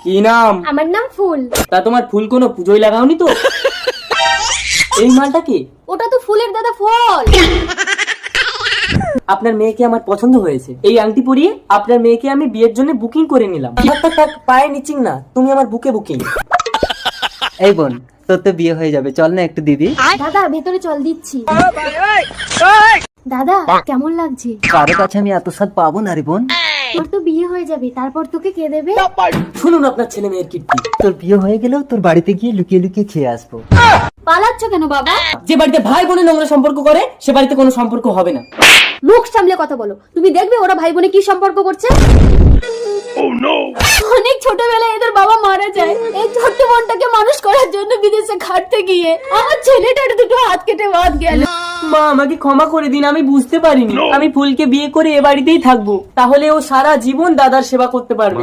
কি নাম? আমার নাম ফুল। তা তোমার ফুল কোনো পুজোয় লাগাওনি তো? এই মালটা কি? ওটা তো ফুলের দাদা ফল। আপনার মেয়েকে আমার পছন্দ হয়েছে। এই আংটি পরিয়ে আপনার মেয়েকে আমি বিয়ের জন্য বুকিং করে নিলাম। থাক, পায়ে নিচিং না, তুমি আমার বুকে বুকিং। এই বোন, তোর তো বিয়ে হয়ে যাবে, চল না একটু দিদি। দাদা ভেতরে চল, দিচ্ছি। দাদা কেমন লাগছে? কারো কাছে আমি এত স্বাদ পাবো না রে বোন। তোর তো বিয়ে হয়ে যাবে, তারপর তোকে কে দেবে? শুনুন আপনার ছেলে মেয়ের কীর্তি। তোর বিয়ে হয়ে গেলেও তোর বাড়িতে গিয়ে লুকিয়ে লুকিয়ে খেয়ে আসবো। পালাচ্ছ কেন বাবা? যে বাড়িতে ভাই বোনে নোংরা সম্পর্ক করে সে বাড়িতে কোনো সম্পর্ক হবে না। মুখ সামলে কথা বলো। তুমি দেখবে ওরা ভাই বোনে কি সম্পর্ক করছে। অনেক ছোটবেলায় এদের বাবা মারা যায়। এই ছোট্ট বোনটাকে মানুষ করার জন্য বিদেশে খাটতে গিয়ে আমার ছেলেটার দুটো হাত কেটে বাদ গেল। মা, আমাকে ক্ষমা করে দিন, আমি বুঝতে পারিনি। আমি ফুলকে বিয়ে করে এ বাড়িতেই থাকবো, তাহলে ও সারা জীবন দাদার সেবা করতে পারবে।